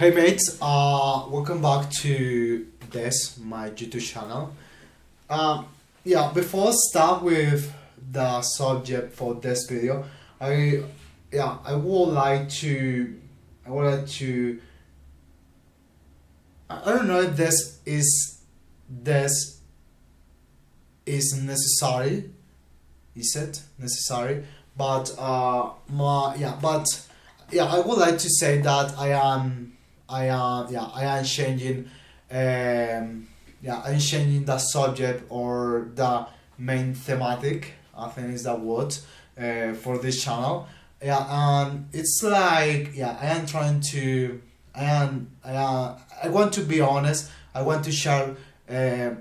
Hey mates, welcome back to this my YouTube channel. Before I start with the subject for this video, I would like to I don't know if this is necessary. Is it necessary? But I would like to say that I am changing I'm changing the subject or the main thematic, I think is the word, for this channel. And it's like I am trying to I want to be honest. I want to share the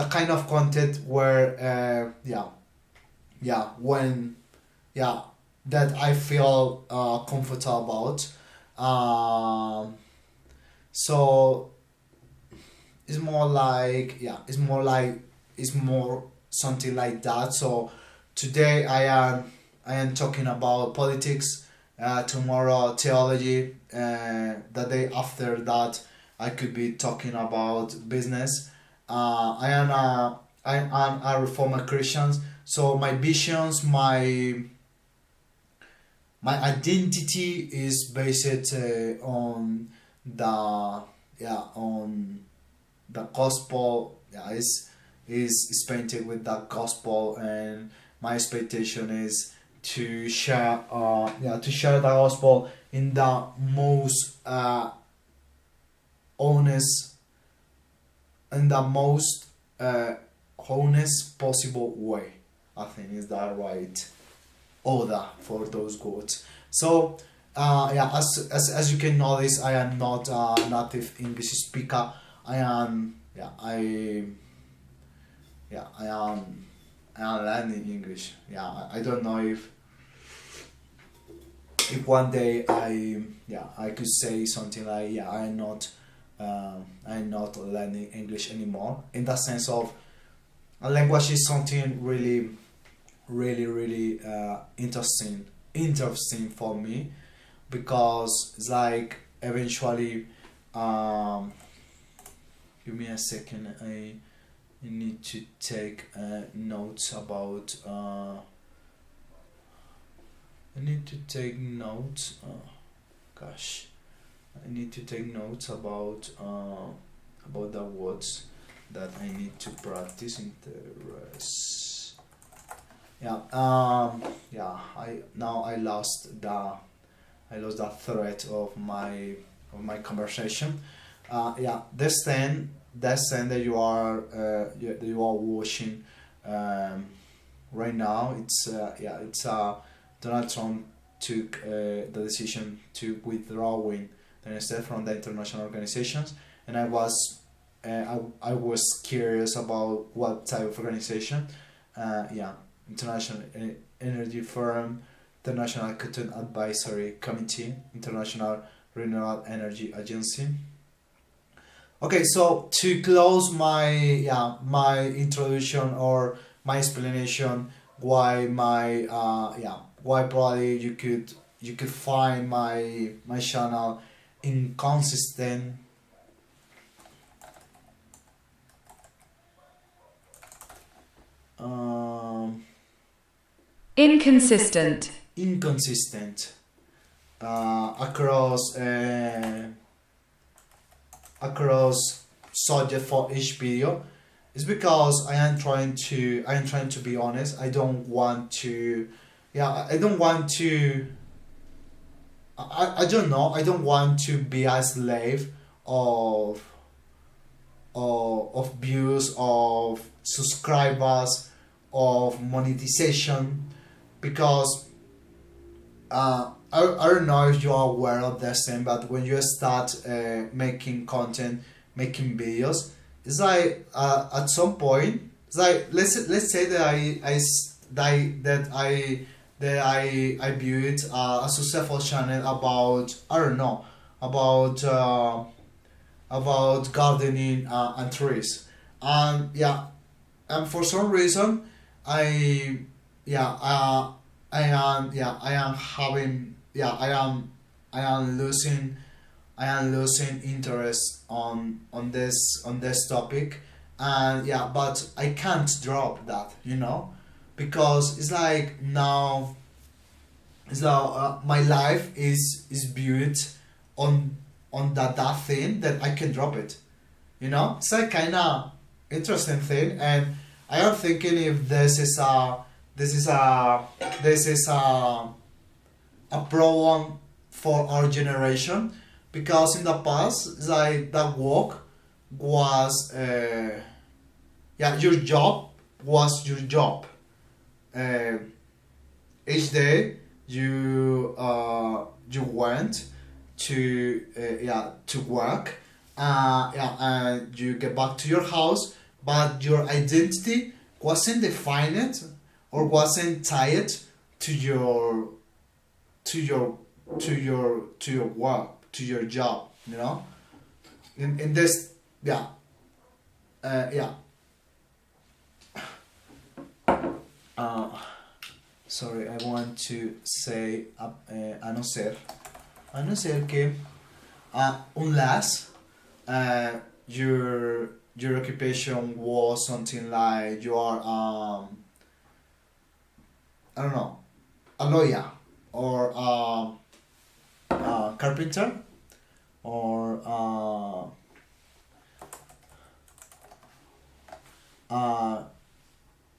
kind of content where when that I feel comfortable about. So it's more like it's more something like that. So today I am talking about politics. Tomorrow theology. The day after that I could be talking about business. I am a reformer Christian. So my visions, my identity is based on the gospel. Is painted with the gospel, and my expectation is to share the gospel in the most honest honest possible way. I think is that right order for those words. So as you can notice, I am not a native English speaker. I am learning English. I don't know if one day I could say something like I'm not learning English anymore, in the sense of a language is something really interesting for me, because it's like eventually give me a second, I need to take notes about I need to take notes I need to take notes about the words that I need to practice in the rest. I lost the thread of my conversation. This thing that you are watching right now, it's Donald Trump took the decision to withdrawing the United States from the international organizations, and I was curious about what type of organization. International Energy Forum, International Cotton Advisory Committee, International Renewable Energy Agency. Okay, so to close my introduction or my explanation, why probably you could find my channel inconsistent. Inconsistent across subject for each video, is because I am trying to be honest. I don't want to be a slave of views, of subscribers, of monetization, because I don't know if you are aware of this thing, but when you start making content, making videos, it's like at some point, it's like let's say that I built a successful channel about, I don't know, about gardening and trees, and for some reason I am losing I am losing interest on this topic, and yeah, but I can't drop that, because it's like now, it's like my life is built on that thing that I can drop it, It's like kind of interesting thing, and I am thinking if this is a this is a problem for our generation, because in the past it's like that work was your job was your job. uh, each day you went to work, and you get back to your house, but your identity wasn't defined or wasn't tied to your to your work, to your job, in this, yeah uh, sorry, I want to say a no ser que unless your occupation was something like you are I don't know, a lawyer, or a carpenter, or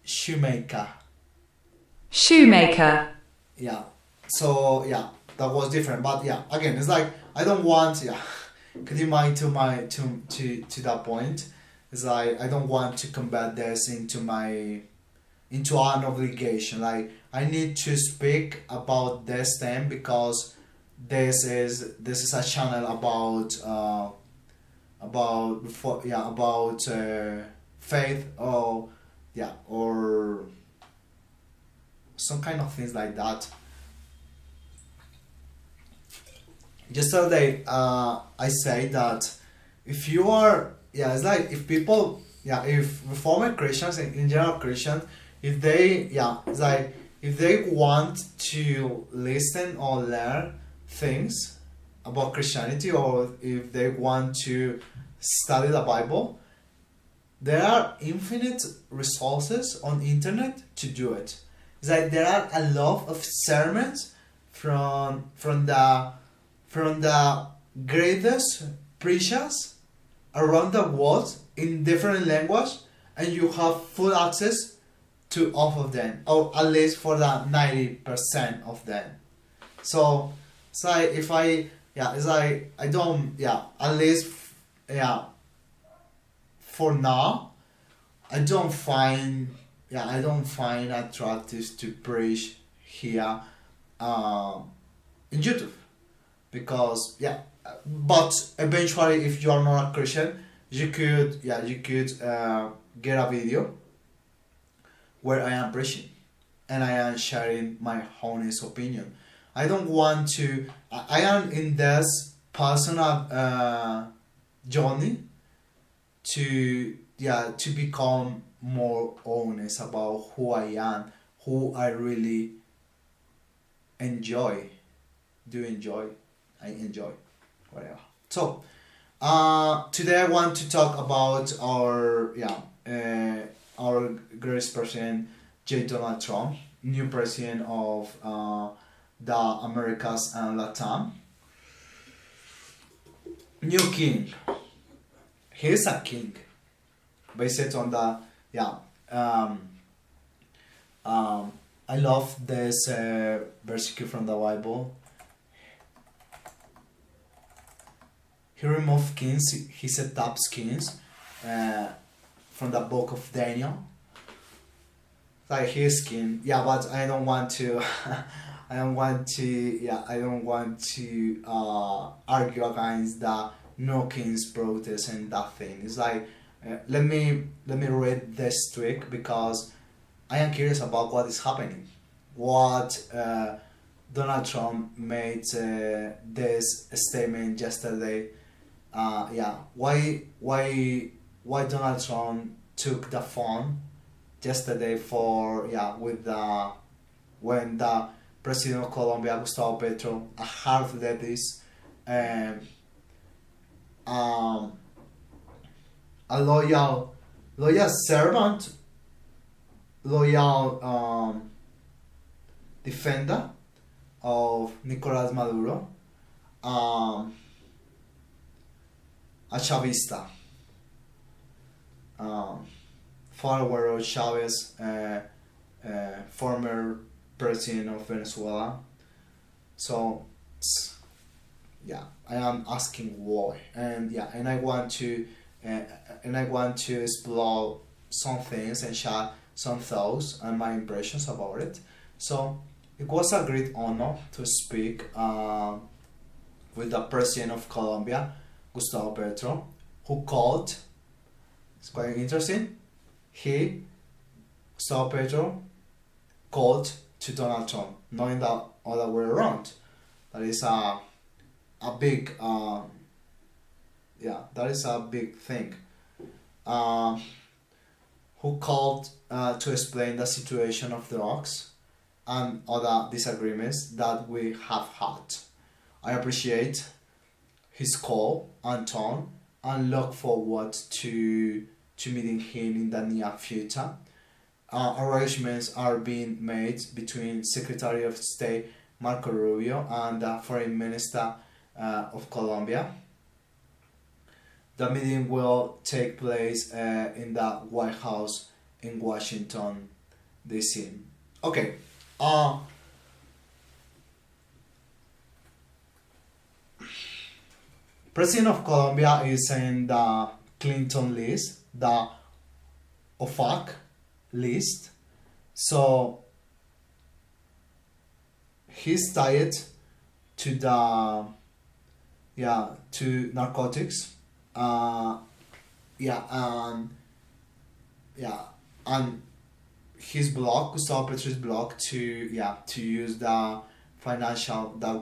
shoemaker. Shoemaker. Yeah. So yeah, that was different. But yeah, again, it's like I don't want, getting my to that point. It's like I don't want to combat this into an obligation. Like I need to speak about this thing because this is a channel about faith, or some kind of things like that. Yesterday, I say that if you are, it's like if people, if reformed Christians, in general Christians, if they, it's like if they want to listen or learn things about Christianity, or if they want to study the Bible, there are infinite resources on internet to do it. It's like there are a lot of sermons from the greatest preachers around the world in different languages, and you have full access to all of them, or at least for the 90% of them. So it's like if it's like I don't, at least, for now, I don't find attractive to preach here in YouTube, because but eventually, if you are not a Christian, you could get a video where I am preaching and I am sharing my honest opinion. I don't want to. I am in this personal journey to become more honest about who I am, who I really enjoy, I enjoy, whatever. So, today I want to talk about our greatest president, Donald Trump, new president of the Americas and Latam. New king. He's a king, based on the I love this verse from the Bible. He removed kings, he set up kings from the book of Daniel. Like his king, but I don't want to I don't want to argue against the no kings protest and that thing. It's like let me read this tweet because I am curious about what is happening. What Donald Trump made this statement yesterday. Why Donald Trump took the phone yesterday for when the President of Colombia, Gustavo Petro, a hard-leftist, um, a loyal servant, loyal defender of Nicolas Maduro, um, a Chavista, um, follower of Chavez, former president of Venezuela. So yeah, I am asking why, and yeah, uh, and I want to explore some things and share some thoughts and my impressions about it. So it was a great honor to speak with the president of Colombia, Gustavo Petro, who called. It's quite interesting. He, Gustavo Petro, called to Donald Trump, knowing that other way around. That is a big that is a big thing. Uh, who called to explain the situation of drugs and other disagreements that we have had. I appreciate his call and tone and look forward to meeting him in the near future. Arrangements are being made between Secretary of State Marco Rubio and the Foreign Minister of Colombia. The meeting will take place in the White House in Washington, D.C. Okay. President of Colombia is in the Clinton list, the OFAC list. So he's tied to the to narcotics. Uh, yeah, yeah, and his block, Gustavo Petro's block, to use the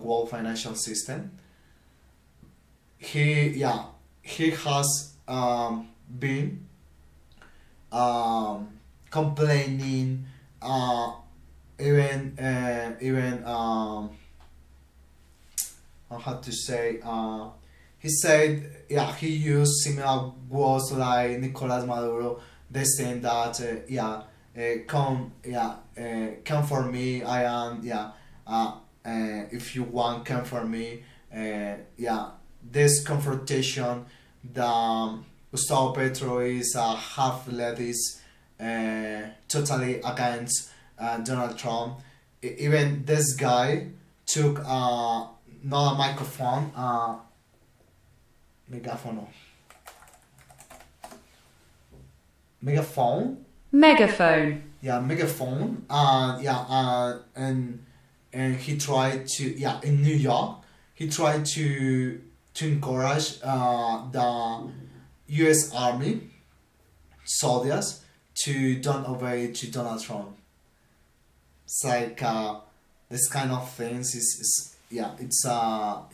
world financial system. He has been complaining, even I had to say, he said, he used similar words like Nicolas Maduro. They saying that come for me. I am if you want, come for me. This confrontation. The Gustavo Petro is a half-leftist, totally against Donald Trump. Even this guy took not a microphone, megaphone. Megaphone. Megaphone. Yeah, megaphone. And he tried to in New York. He tried to encourage the U.S. Army soldiers to don't obey to Donald Trump. It's like this kind of things it's a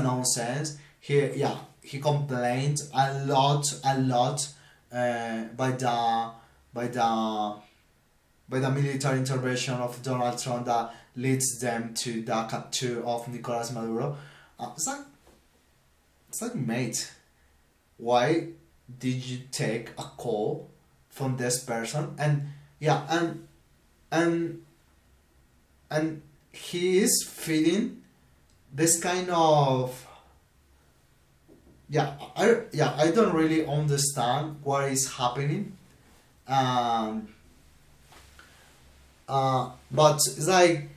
nonsense. He complained a lot by the military intervention of Donald Trump that leads them to the capture of Nicolas Maduro. It's like, mate, why did you take a call from this person? And he is feeding this kind of I don't really understand what is happening. But it's like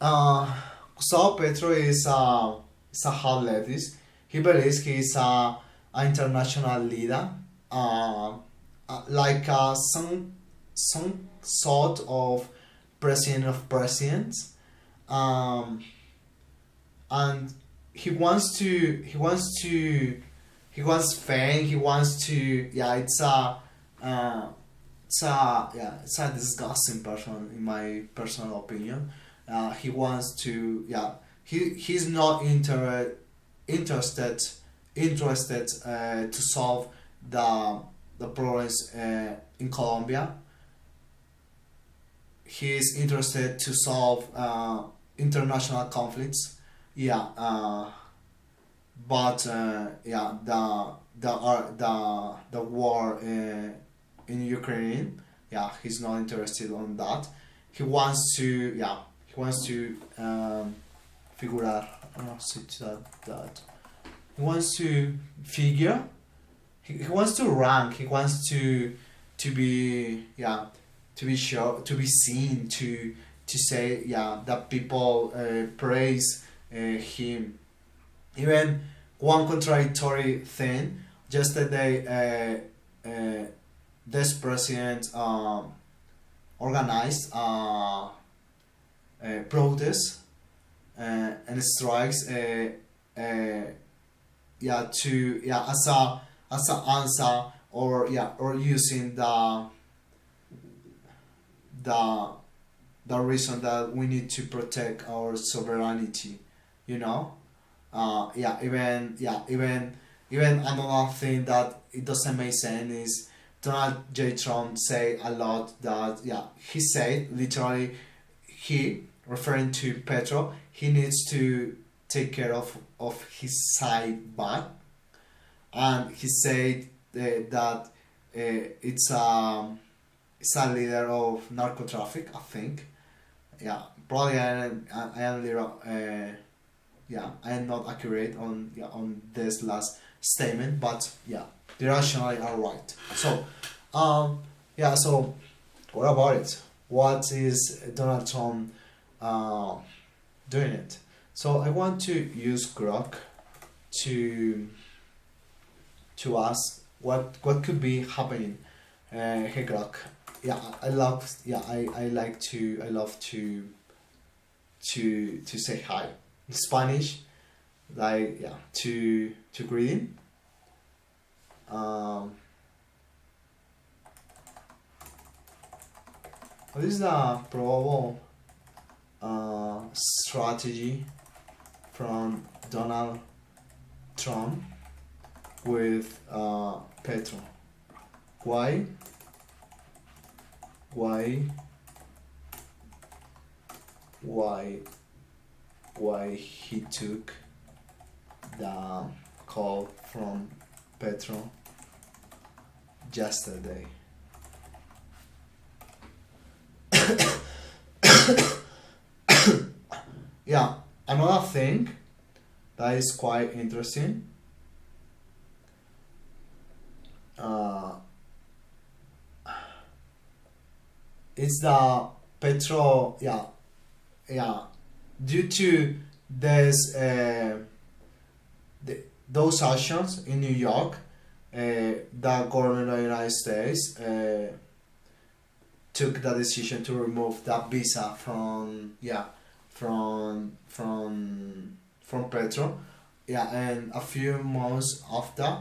Gustavo Petro is a hard-leftist. He believes he is an international leader, like some sort of president of presidents, and he wants fame. He wants to it's a disgusting person in my personal opinion. He wants to he's not interested to solve the problems in Colombia. He is interested to solve international conflicts. but yeah, the war in Ukraine, yeah, he's not interested on that. He wants to, yeah, he wants to figurar, that he wants to figure, he wants to rank, he wants to be, yeah, to be sure, to be seen, to say, yeah, that people praise him. Even one contradictory thing, yesterday this president organized protests and strikes, yeah, to, yeah, as a answer, or yeah, or using the the reason that we need to protect our sovereignty, you know. Yeah, even another thing that it doesn't make sense is Donald J. Trump say a lot that, yeah, he said literally, he referring to Petro, he needs to take care of his side back, and he said that it's a leader of narco traffic, I think. Yeah, probably I am little, yeah, I am not accurate on, yeah, on this last statement, but yeah, directionally are right. So, yeah, so what about it? What is Donald Trump doing it? So I want to use Grok to ask what could be happening. Hey Grok, yeah, I love, yeah, I like to, I love to say hi in Spanish, like, yeah, to greeting. What is the probable strategy from Donald Trump with Petro? Why he took the call from Petro yesterday? Yeah, another thing that is quite interesting, is the Petro, yeah, due to this those actions in New York, the government of the United States took the decision to remove that visa from, yeah, from Petro. Yeah, and a few months after,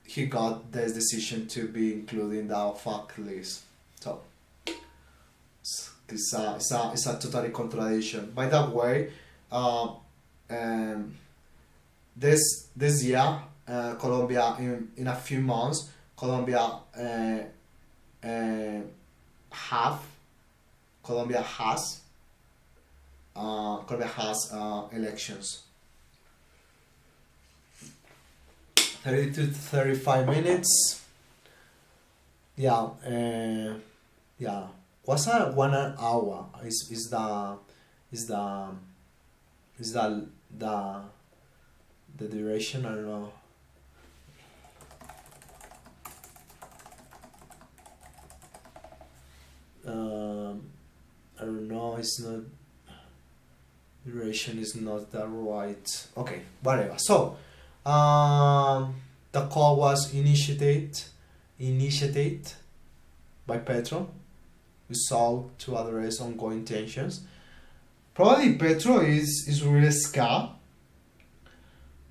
he got this decision to be included in the fact list. So it's a totally contradiction. By that way, this year, Colombia, in a few months, Colombia Colombia has elections. 30 to 35 minutes. Yeah, yeah. What's a 1 hour? Is the duration? I don't know. I don't know. It's not. Duration is not that right. Okay, whatever. So, the call was initiated by Petro, who sought to address ongoing tensions. Probably Petro is really scared.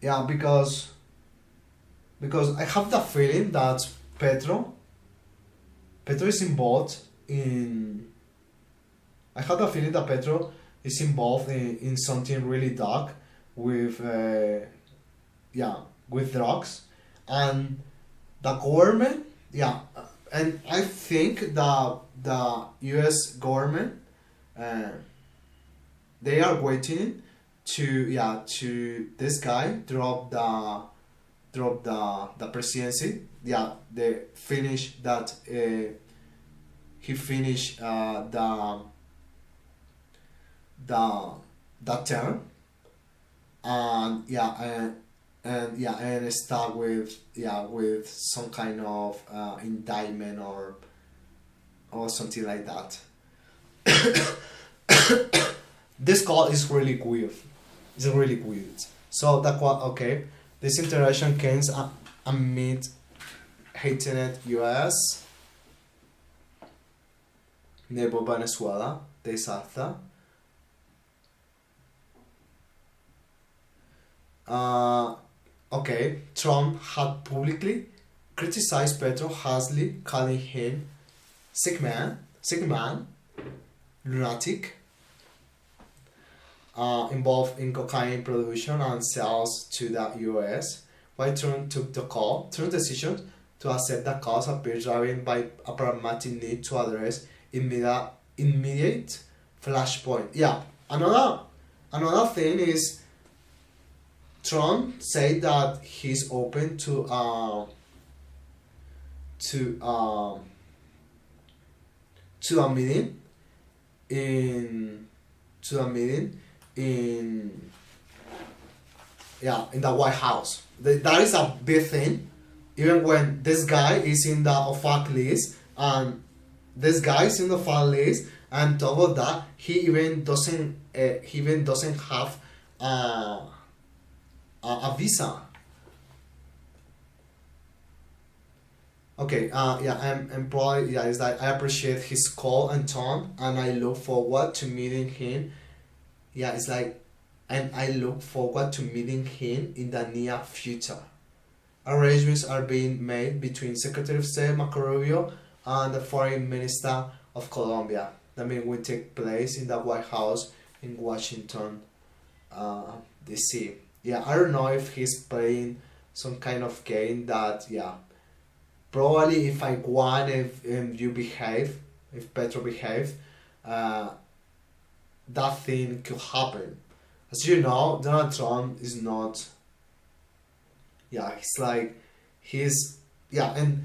Yeah, because I have the feeling that Petro is involved in. I have the feeling that Petro is involved in something really dark with with drugs, and the government, and I think the U.S. government, they are waiting to this guy drop the presidency. Yeah, they finish that. He finished the term, and and start with some kind of indictment or something like that. This call is really weird. It's really weird. So that okay. This interaction came amid heightened U.S. neighbor Venezuela days after. Okay, Trump had publicly criticized Petro harshly, calling him sick man, lunatic, involved in cocaine production and sales to the U.S. While Trump took the call, Trump's decision to accept the cause appears driven by a pragmatic need to address immediate flashpoint. Yeah, another thing is Trump said that he's open to a meeting in in the White House. That is a big thing. Even when this guy is in the OFAC list, and this guy is in the OFAC list, and top of that, he even doesn't have a visa. Okay, I'm probably, it's like I appreciate his call and tone, and I look forward to meeting him. Yeah, it's like, and I look forward to meeting him in the near future. Arrangements are being made between Secretary of State Marco Rubio and the Foreign Minister of Colombia. The meeting will take place in the White House in Washington, D.C. Yeah, I don't know if he's playing some kind of game that, probably if I won, if you behave, if Petro behave, that thing could happen. As you know, Donald Trump is not, he's like, and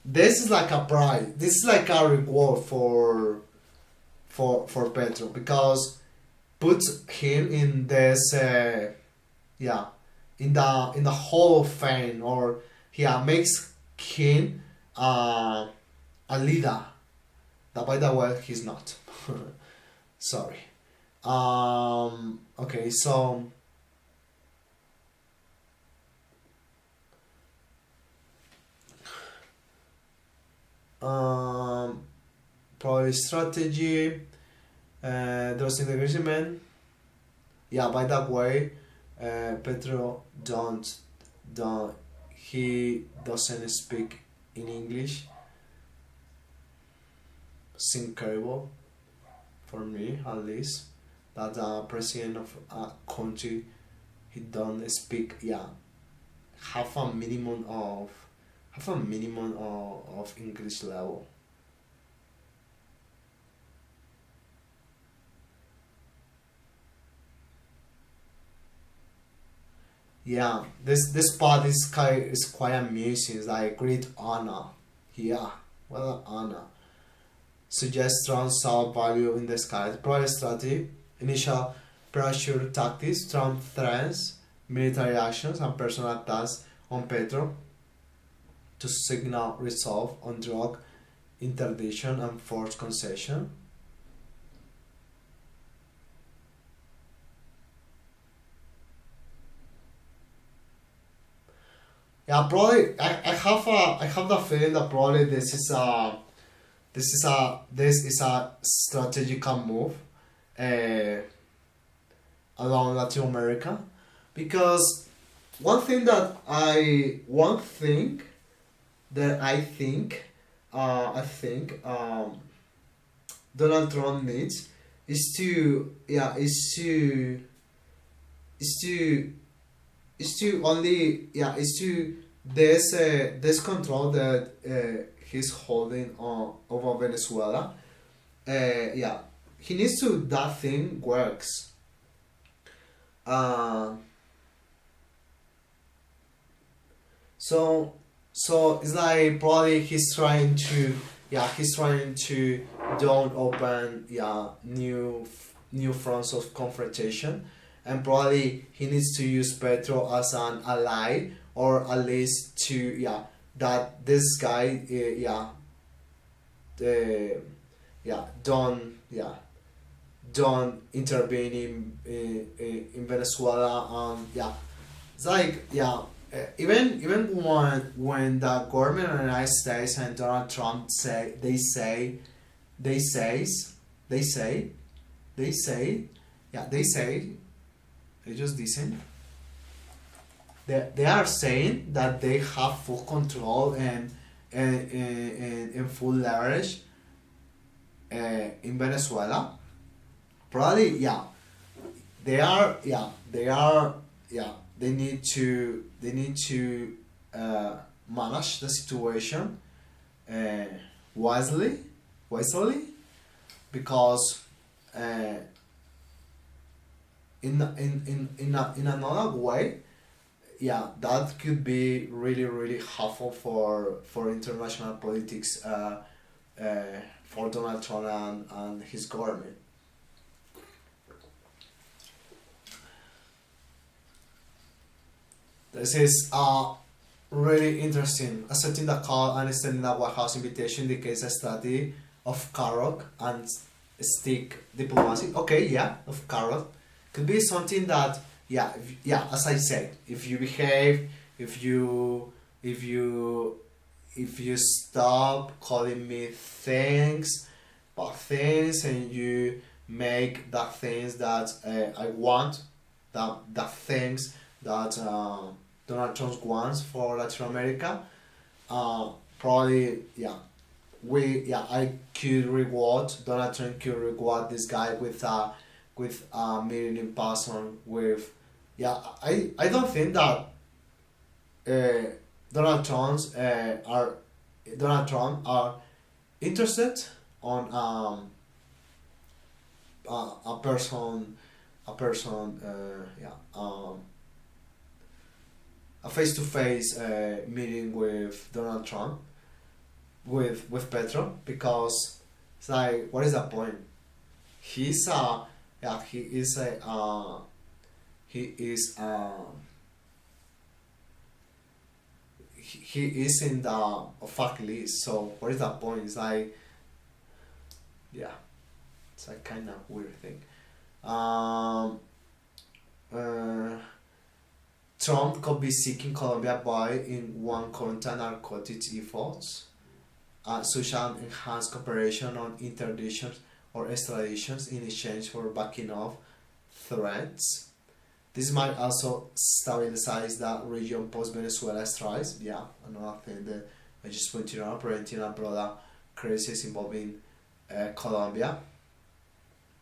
this is like a prize, this is like a reward for Petro, because puts him in this, in the Hall of Fame, or makes him a leader. That, by the way, he's not. Sorry. Okay, so probably strategy. There's an agreement. Yeah, by that way, Petro he doesn't speak in English. It's incredible for me, at least, that the president of a country, he don't speak have a minimum of English level. Yeah, this part is quite amusing. It's like great honor. Yeah, well, honor. Suggests Trump saw value in the sky. Prior strategy, initial pressure tactics, Trump threats, military actions, and personal attacks on Petro to signal resolve on drug interdiction and forced concession. Yeah, probably I have the feeling that probably this is a strategical move along Latin America, because one thing that I think Donald Trump needs is to this control that he's holding over Venezuela. He needs to that thing works. Uh, so so it's like probably he's trying to don't open new fronts of confrontation, and probably he needs to use Petro as an ally, or at least to that this guy uh, don't don't intervene in Venezuela. It's like even when the government of the United States and Donald Trump they says they say they say they say they just listen. They are saying that they have full control and full leverage in Venezuela. Probably they are they need to manage the situation uh, wisely wisely, because uh, in another way, that could be really really helpful for international politics, for Donald Trump and his government. This is really interesting. Accepting the call and extending the White House invitation indicates a study of carrot and stick diplomacy. Okay, of carrot. Could be something that, as I said, if you behave, if you stop calling me things, bad things, and you make the things that I want, the things that Donald Trump wants for Latin America, probably I could reward Donald Trump could reward this guy with a meeting in person with I don't think that uh, Donald Trump's Donald Trump are interested on a person a face to face meeting with Donald Trump with Petro, because it's like, what is the point? He's he is a he is he is in the fuck list. So what is the point? It's like, it's a kind of weird thing. Um, uh, Trump could be seeking Colombia by in one counter narcotics efforts, such as enhanced cooperation on interdictions or extraditions in exchange for backing off threats. This might also stabilize the region post Venezuela strikes. Another thing that I just pointed out, preventing a broader crisis involving Colombia.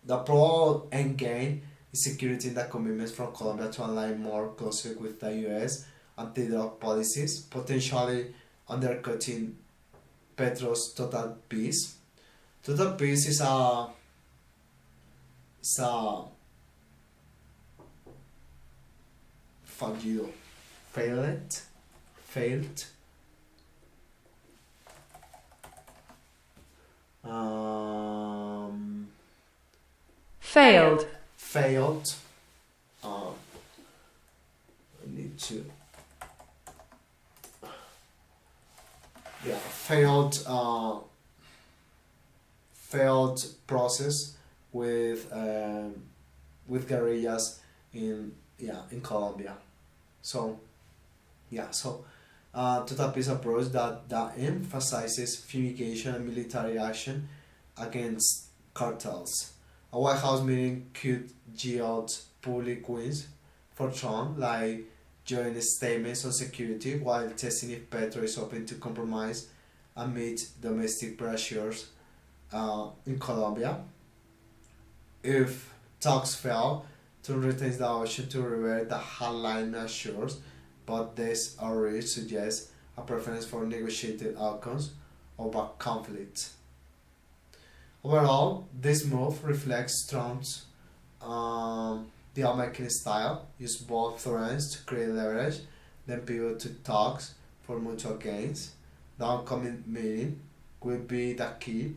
The probable endgame is security in the commitments from Colombia to align more closely with the U.S. anti-drug policies, potentially undercutting Petro's total peace. Total peace is a fallido, failed, Failed. failed. I need to. Failed. Failed process with guerrillas in Colombia. So total peace approach that emphasizes fumigation and military action against cartels. A White House meeting could yield public wins for Trump, like joint statements on security, while testing if Petro is open to compromise amid domestic pressures in Colombia. If talks fail, Trump retains the option to revert the hardline measures, but this already suggests a preference for negotiated outcomes over conflict. Overall, this move reflects Trump's deal-making style, use both threats to create leverage, then pivot to talks for mutual gains. The oncoming meeting will be the key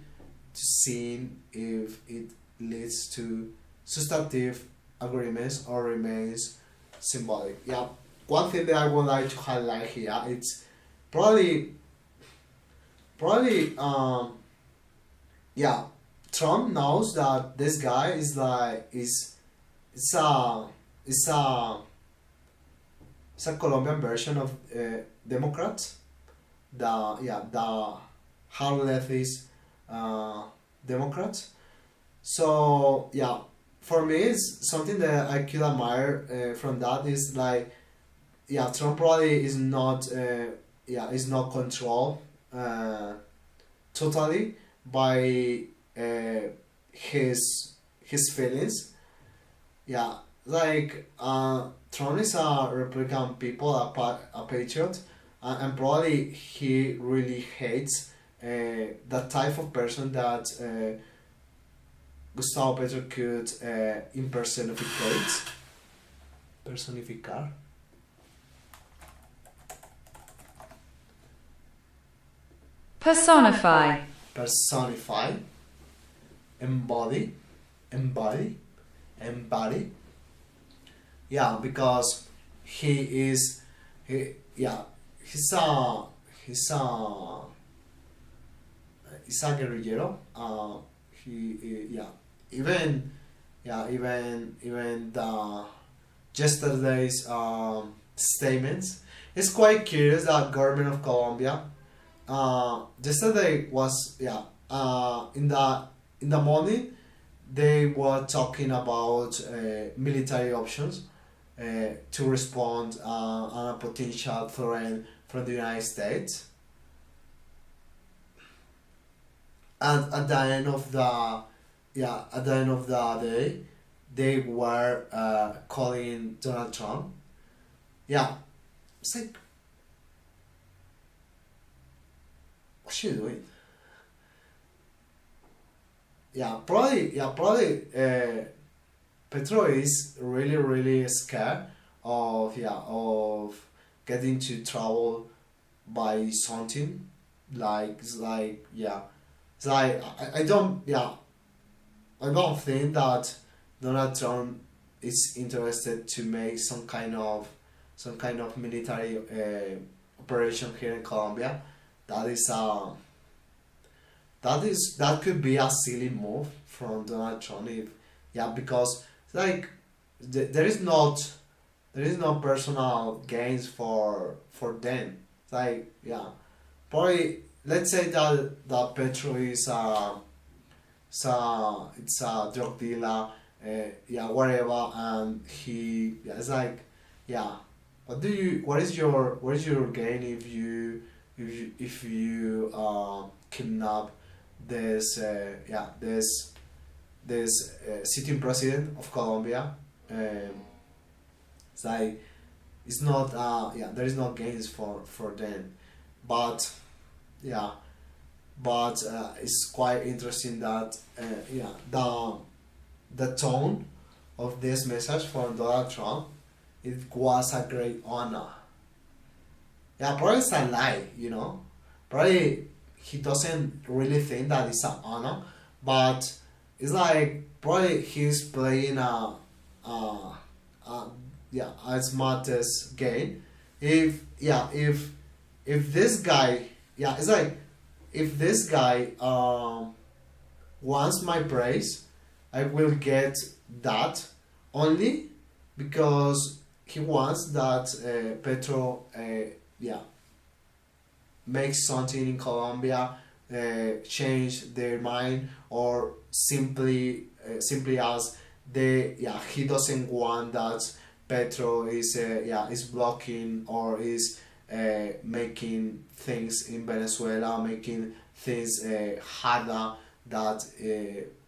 to seeing if it leads to substantive agreements or remains symbolic. Yeah, one thing that I would like to highlight here, it's probably yeah, Trump knows that this guy is like it's a it's a it's a Colombian version of Democrats, the hard-leftist Democrats. So yeah, for me it's something that I could admire from that is like, yeah, Trump probably is not controlled totally by his feelings. Yeah, like Trump is a Republican people, a patriot, and probably he really hates that type of person that Gustavo Petro could personificar. Personify. Personify. Embody. Yeah, because he's a guerrillero. Even the yesterday's statements. It's quite curious that government of Colombia yesterday was in the morning they were talking about military options to respond on a potential threat from the United States. And at the end of the day, they were calling Donald Trump. Yeah, it's like, what's she doing? Probably. Petro is really scared of getting into trouble by something I don't think that Donald Trump is interested to make some kind of military operation here in Colombia. That could be a silly move from Donald Trump because there is no personal gains for them. Probably let's say that Petro is it's a drug dealer, whatever, and what is your gain if you kidnap this sitting president of Colombia? It's not there is no gains for them, but it's quite interesting that the tone of this message from Donald Trump, it was a great honor. Probably it's a lie, probably he doesn't really think that it's an honor, but it's probably he's playing a smartest game. If this guy, if this guy wants my praise, I will get that only because he wants that Petro makes something in Colombia, change their mind, or simply as he doesn't want that Petro is blocking or is making things in Venezuela, making things harder that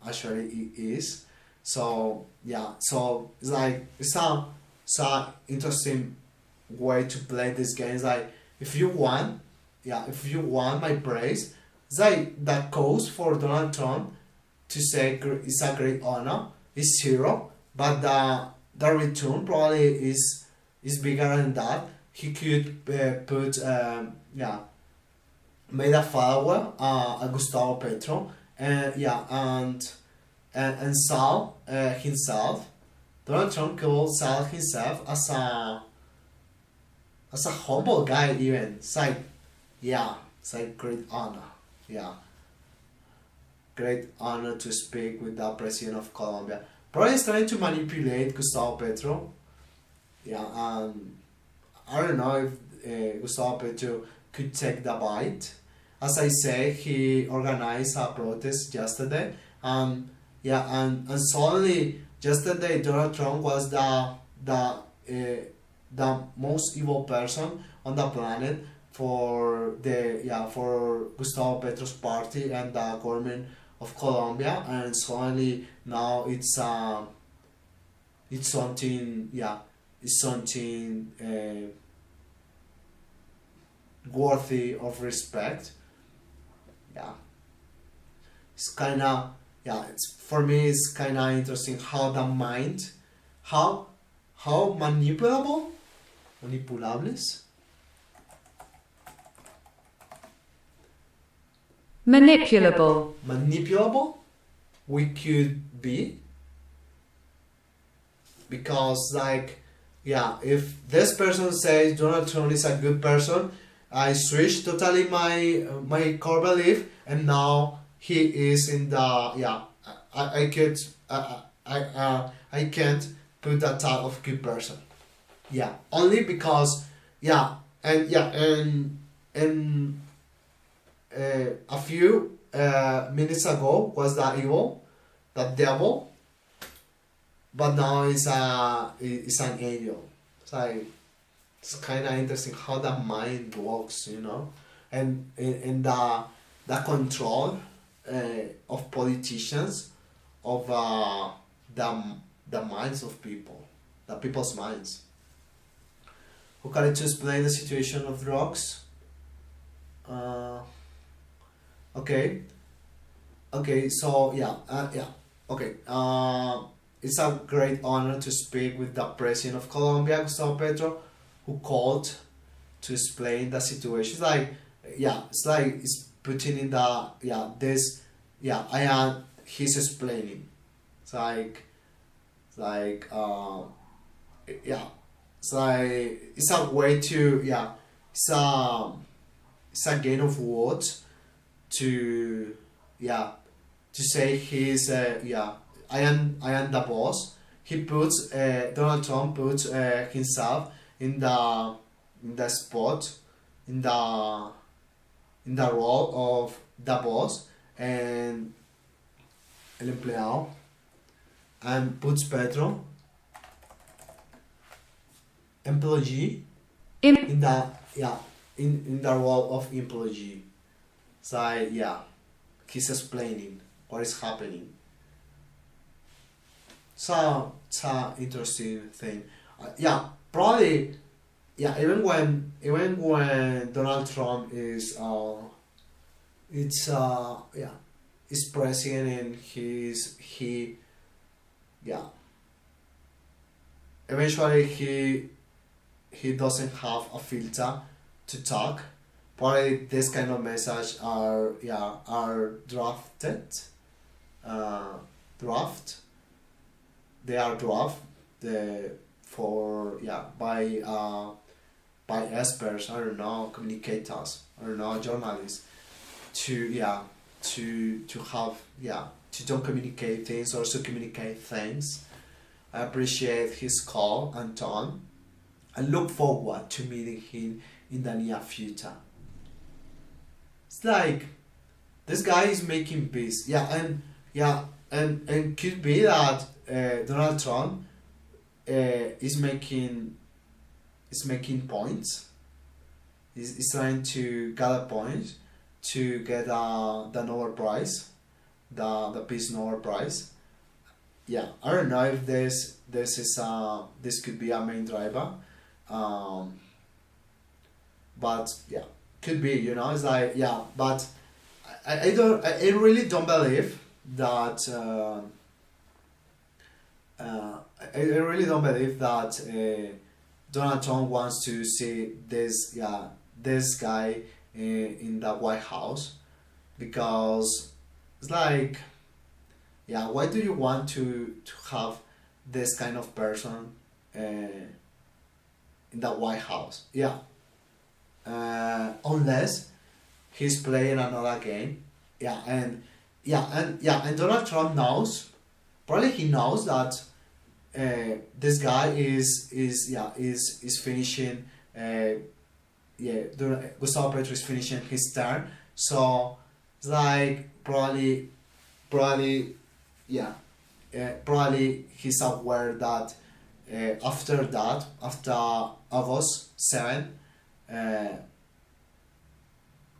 actually it is. So it's a interesting way to play this game. It's if you want my praise, it's that cause for Donald Trump to say it's a great honor, it's zero, but the return probably is bigger than that. He could put made a follower, Gustavo Petro, and and sell himself. Donald Trump could sell himself as a humble guy even. It's like great honor. Yeah. Great honor to speak with the President of Colombia. Probably he's trying to manipulate Gustavo Petro. I don't know if Gustavo Petro could take the bite. As I say, he organized a protest yesterday. And suddenly yesterday Donald Trump was the most evil person on the planet for Gustavo Petro's party and the government of Colombia, and suddenly now it's something worthy of respect. Yeah, it's kind of it's for me it's kind of interesting how the mind, how manipulables manipulable we could be, because if this person says Donald Trump is a good person, I switch totally my core belief, and now he is in the I can't put that type of good person. Only because a few minutes ago was the devil, but now it's an angel. It's kind of interesting how the mind works, and the control of politicians of the minds of people, the people's minds. Who can to explain the situation of drugs? Okay, so it's a great honor to speak with the President of Colombia, Gustavo Petro, who called to explain the situation. It's putting in he's explaining. It's a way to it's a game of words to say he's I am the boss. He puts Donald Trump puts himself in the spot, in the role of the boss and el empleado, and puts Petro employee in the role of employee. He's explaining what is happening. So it's an interesting thing. Probably even when Donald Trump is is president, and eventually he doesn't have a filter to talk. Probably this kind of message are drafted. They are drafted by experts. I don't know, communicators. I don't know, journalists. To have to don't communicate things, also communicate things. I appreciate his call and tone, and look forward to meeting him in the near future. It's this guy is making peace. And could be that Donald Trump is making points. He's trying to gather points to get the Nobel Prize, the Peace Nobel Prize. I don't know if this could be a main driver, but could be, it's but I really don't believe that I really don't believe that Donald Trump wants to see this guy in the White House, because it's like, why do you want to have this kind of person in the White House? Unless he's playing another game. And Donald Trump knows, probably he knows that this guy is finishing. Gustavo Petro is finishing his term, so it's like probably he's aware that after August 7,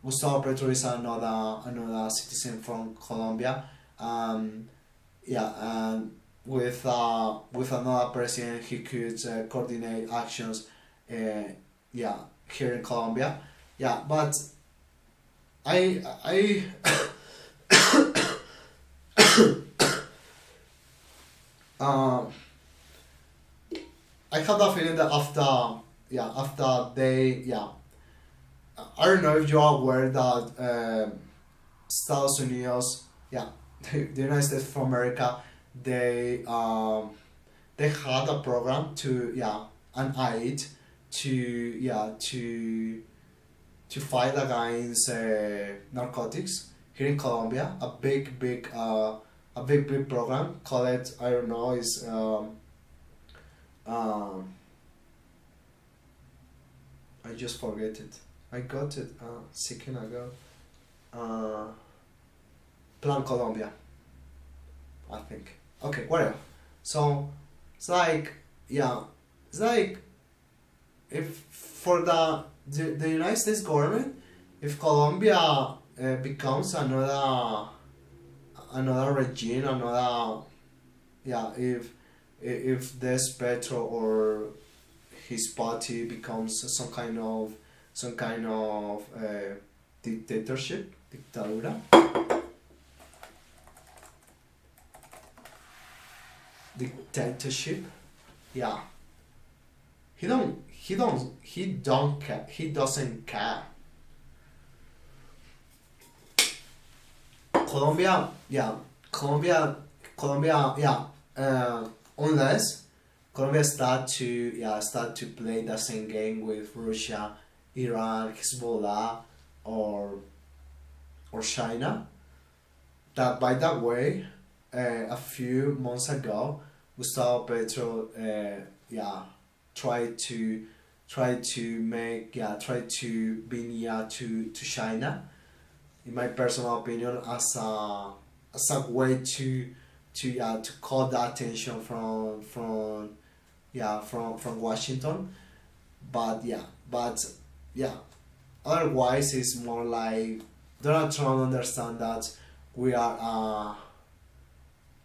Gustavo Petro is another citizen from Colombia. And with another president, he could coordinate actions. Here in Colombia. But I I have the feeling that after they I don't know if you are aware that Estados Unidos, the United States of America, they had a program an aid to fight against narcotics here in Colombia. A big program called, I don't know, is I just forget it. I got it a second ago. Plan Colombia, I think. Okay, whatever. So it's like if for the United States government, if Colombia becomes another regime, if this Petro or his party becomes some kind of dictatorship, he doesn't care. Colombia, unless Colombia start to play the same game with Russia, Iran, Hezbollah, or China. That, by that way, a few months ago, Gustavo Petro tried to be near to China, in my personal opinion, as a way to call the attention from Washington. But otherwise it's more like Donald Trump understand that we are a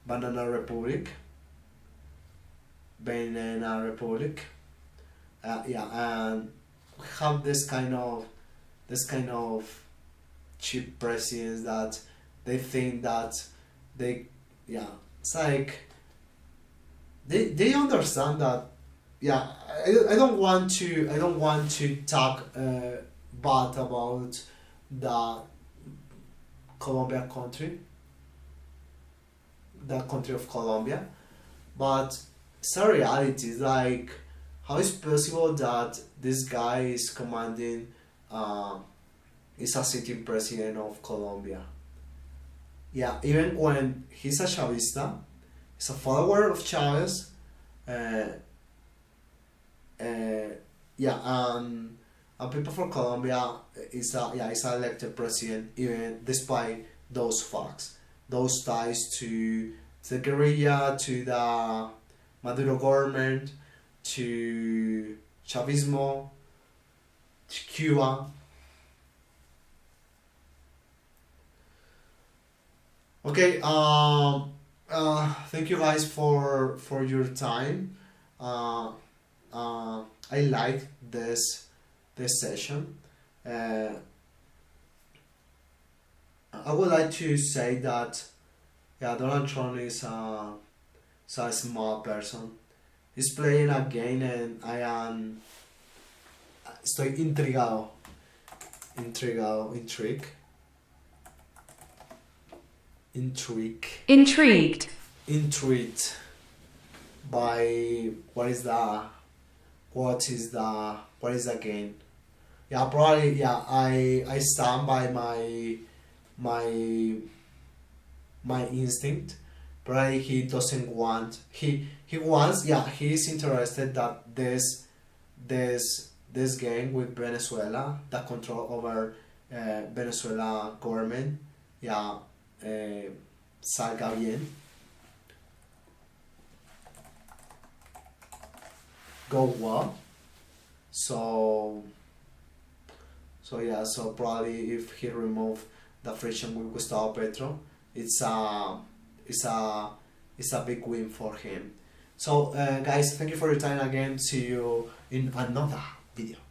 banana republic, and we have this kind of cheap presidents that they think that it's like they understand that. I don't want to talk bad about the Colombian country, the country of Colombia, but it's a reality. It's like, how is possible that this guy is commanding is a sitting president of Colombia? Even when he's a Chavista, he's a follower of Chavez, and people from Colombia is a elected president, even despite those facts, those ties to the guerrilla, to the Maduro government, to Chavismo, to Cuba. Okay, thank you guys for your time. I like this session. I would like to say that Donald Trump is a smart person. He's playing a game and I am... Estoy intrigado. Intrigued by what is the game. Yeah, probably, yeah, I stand by my instinct. Probably he doesn't want, he wants, yeah, he is interested that this game with Venezuela, the control over Venezuela government, yeah, salga bien, go well. So yeah, so probably if he remove the friction with Gustavo Petro, it's a it's a it's a big win for him. So guys, thank you for your time again. See you in another video.